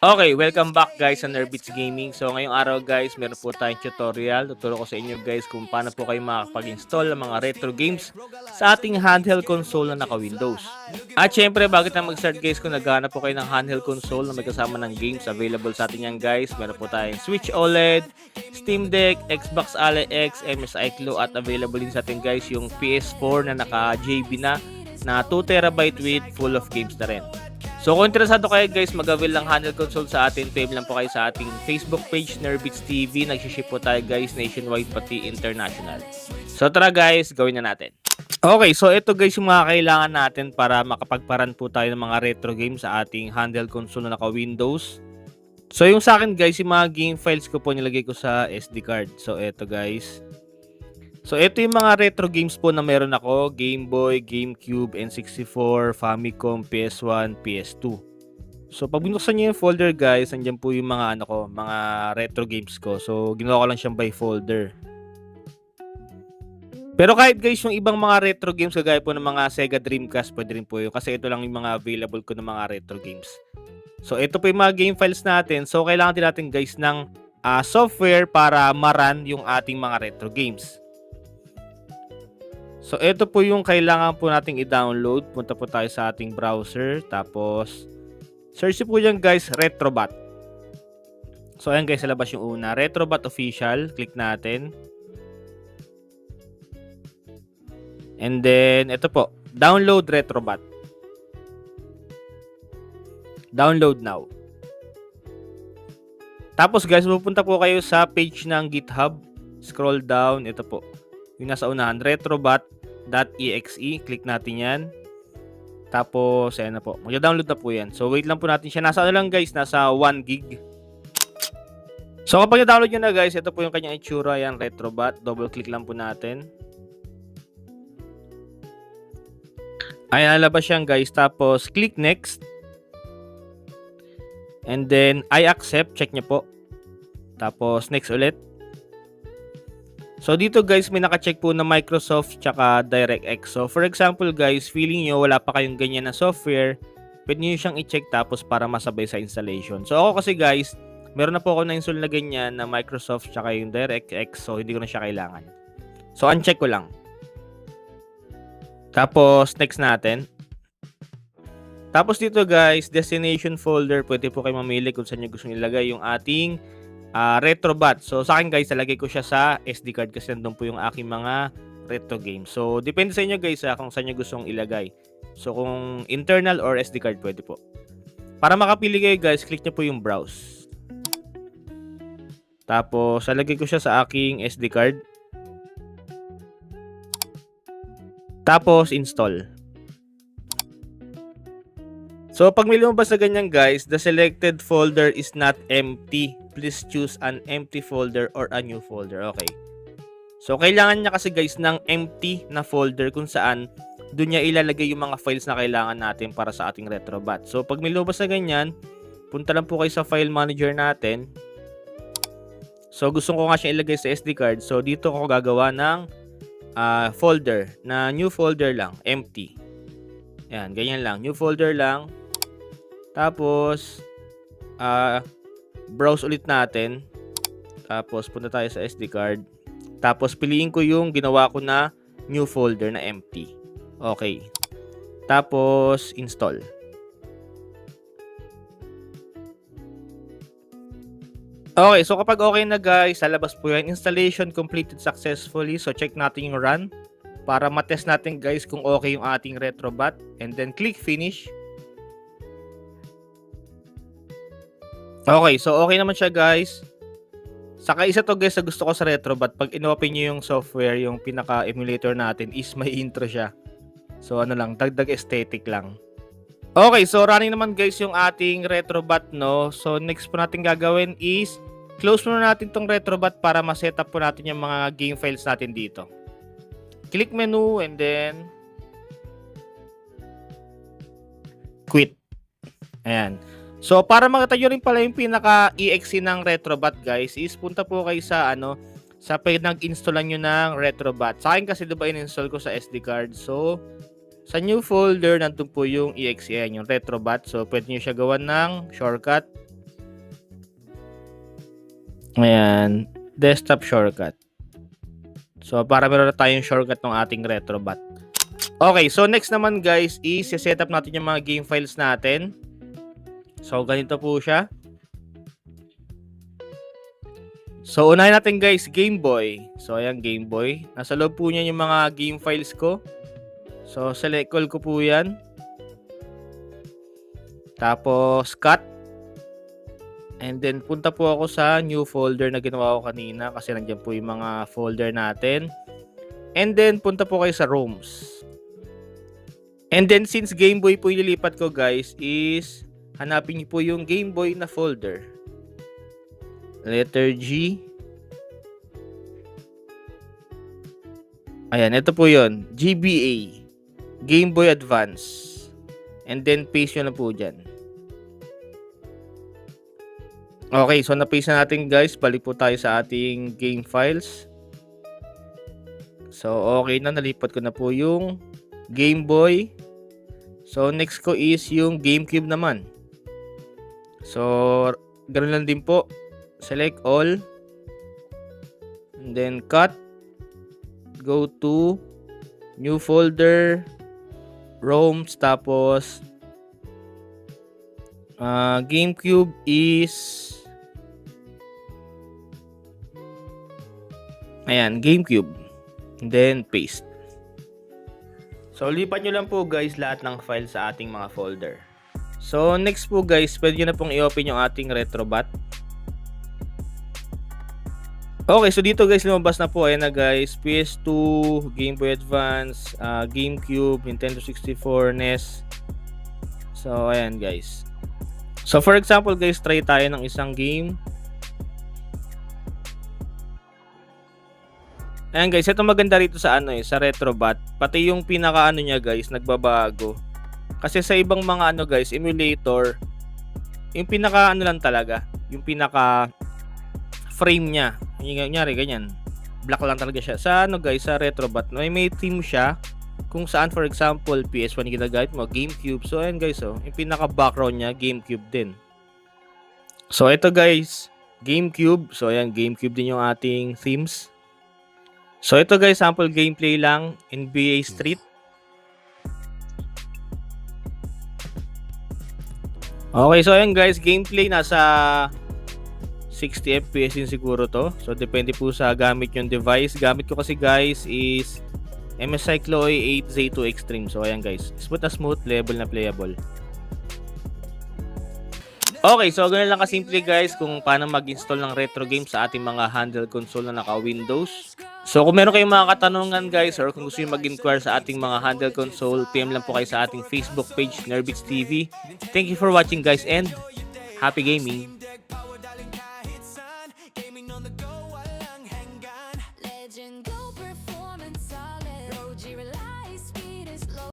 Okay, welcome back guys sa Nerbeats Gaming. So ngayong araw guys, meron po tayong tutorial. Tuturo ko sa inyo guys kung paano po kayo makakapag-install ng mga retro games sa ating handheld console na naka-Windows. At syempre, bago tayo mag-start guys, kung naghahanap po kayo ng handheld console na may kasama ng games, available sa atin yan guys. Meron po tayong Switch OLED, Steam Deck, Xbox Ally X, MSI Clue, at available din sa atin guys yung PS4 na naka-JB na 2TB with full of games na rin. So kung interesado kayo guys mag-avail ng handheld console sa atin, PM lang po kayo sa ating Facebook page, Nerbeats TV. Nagsiship po tayo guys nationwide pati international. So tara guys, gawin na natin. Okay, so ito guys yung mga kailangan natin para makapagparan po tayo ng mga retro games sa ating handheld console na naka-Windows. So yung sa akin guys, yung mga game files ko po nilagay ko sa SD card. So ito guys. So, ito yung mga retro games po na meron ako. Game Boy, GameCube, N64, Famicom, PS1, PS2. So, pag binuksan nyo yung folder guys, nandiyan po yung mga mga retro games ko. So, ginawa ko lang siyang by folder. Pero kahit guys, yung ibang mga retro games, kagaya po ng mga Sega Dreamcast, pwede rin po yun. Kasi ito lang yung mga available ko ng mga retro games. So, ito po yung mga game files natin. So, kailangan din natin guys ng software para ma-run yung ating mga retro games. So, ito po yung kailangan po nating i-download. Punta po tayo sa ating browser. Tapos, search po dyan guys, Retrobat. So, ayan guys, sa labas yung una. Retrobat Official. Click natin. And then, ito po. Download Retrobat. Download now. Tapos guys, pupunta po kayo sa page ng GitHub. Scroll down. Ito po. Yung nasa unahan, retrobat.exe. Click natin yan. Tapos, ayan na po. Mag-download na po yan. So, wait lang po natin siya. Nasa ano lang guys, nasa 1 gig. So, kapag na-download nyo na guys, ito po yung kanyang itsura. Yan, Retrobat. Double-click lang po natin. Ayan, lalabas yan guys. Tapos, click next. And then, I accept. Check nyo po. Tapos, next ulit. So, dito guys, may naka-check po na Microsoft tsaka DirectX. So, for example guys, feeling nyo wala pa kayong ganyan na software, pwede nyo siyang i-check tapos para masabay sa installation. So, ako kasi guys, meron na po ako na-install na ganyan na Microsoft tsaka yung DirectX. So, hindi ko na siya kailangan. So, uncheck ko lang. Tapos, next natin. Tapos dito guys, destination folder, pwede po kayo mamili kung saan nyo gusto nilagay yung ating Retrobat. So sa akin guys, nalagay ko siya sa SD card kasi nandun po yung aking mga retro games. So depende sa inyo guys kung saan nyo gustong ilagay. So kung internal or SD card, pwede po. Para makapili kayo guys, click nyo po yung browse. Tapos nalagay ko siya sa aking SD card. Tapos install. So, pag may lumabas na ganyan guys, the selected folder is not empty. Please choose an empty folder or a new folder. Okay. So, kailangan niya kasi guys ng empty na folder kung saan doon niya ilalagay yung mga files na kailangan natin para sa ating Retrobat. So, pag may lumabas na ganyan, punta lang po kayo sa file manager natin. So, gusto ko nga siya ilagay sa SD card. So, dito ako gagawa ng folder na new folder lang, empty. Yan, ganyan lang. New folder lang. Tapos, browse ulit natin. Tapos, punta tayo sa SD card. Tapos, piliin ko yung ginawa ko na new folder na empty. Okay. Tapos, install. Okay, so kapag okay na guys, lalabas po yan. Installation completed successfully. So, check natin yung run para matest natin guys kung okay yung ating Retrobat. And then, click finish. Okay, so okay naman siya guys. Saka isa to guys sa gusto ko sa Retrobat, pag in-open nyo yung software, yung pinaka-emulator natin is may intro siya. So ano lang, dagdag aesthetic lang. Okay, so running naman guys yung ating Retrobat, no. So next po natin gagawin is close muna natin tong Retrobat para ma-setup po natin yung mga game files natin dito. Click menu and then quit. Ayan. So, para makita nyo rin pala yung pinaka-exe ng Retrobat guys, is punta po kayo sa sa pinag-installan nyo ng Retrobat. Sa akin kasi diba in-install ko sa SD card. So, sa new folder, nandun po yung exe, yung Retrobat. So, pwede nyo siya gawan ng shortcut. Ayan, desktop shortcut. So, para meron na tayong shortcut ng ating Retrobot. Okay, so next naman guys is set up natin yung mga game files natin. So, ganito po siya. So, unahin natin guys, Game Boy. So, ayan, Game Boy. Nasa loob po niya yung mga game files ko. So, select all ko po yan. Tapos, cut. And then, punta po ako sa new folder na ginawa ko kanina kasi nandiyan po yung mga folder natin. And then, punta po kayo sa ROMs. And then, since Game Boy po ililipat ko guys, is hanapin niyo po yung Game Boy na folder. Letter G. Ayan, ito po yun. GBA. Game Boy Advance. And then, paste nyo na po dyan. Okay, so na-paste na natin guys. Balik po tayo sa ating game files. So, okay na. Nalipat ko na po yung Game Boy. So, next ko is yung GameCube naman. So, ganoon lang din po. Select all. And then, cut. Go to new folder. ROMs. Tapos, GameCube is... Ayan, GameCube. Then, paste. So, lipat nyo lang po guys lahat ng file sa ating mga folder. So, next po guys, pwede nyo na pong i-open yung ating Retrobot. Okay, so dito guys, lumabas na po. Ayan na guys, PS2, Game Boy Advance, GameCube, Nintendo 64, NES. So, ayan guys. So, for example guys, try tayo ng isang game. Ayan guys, ito maganda rito sa sa Retrobot. Pati yung pinaka niya guys, nagbabago. Kasi sa ibang mga guys, emulator, yung pinaka lang talaga, yung pinaka frame niya. Yung nyari ganyan. Black lang talaga siya. Sa guys, sa Retrobot, may theme siya kung saan for example, PS1 ginagamit mo, GameCube. So ayan guys, yung pinaka background niya, GameCube din. So ito guys, GameCube. So ayan, GameCube din yung ating themes. So ito guys, sample gameplay lang, NBA Street. Okay, so ayan guys, gameplay nasa 60 FPS din siguro to. So depende po sa gamit yung device. Gamit ko kasi guys is MSI Chloe 8Z2 Extreme. So ayan guys, smooth na smooth, level na playable. Okay, so ganun lang kasimple guys kung paano mag-install ng retro games sa ating mga handheld console na naka-Windows. So kung meron kayong mga katanungan guys or kung gusto nyo mag-inquire sa ating mga handheld console, PM lang po kayo sa ating Facebook page, Nerbits TV. Thank you for watching guys and happy gaming!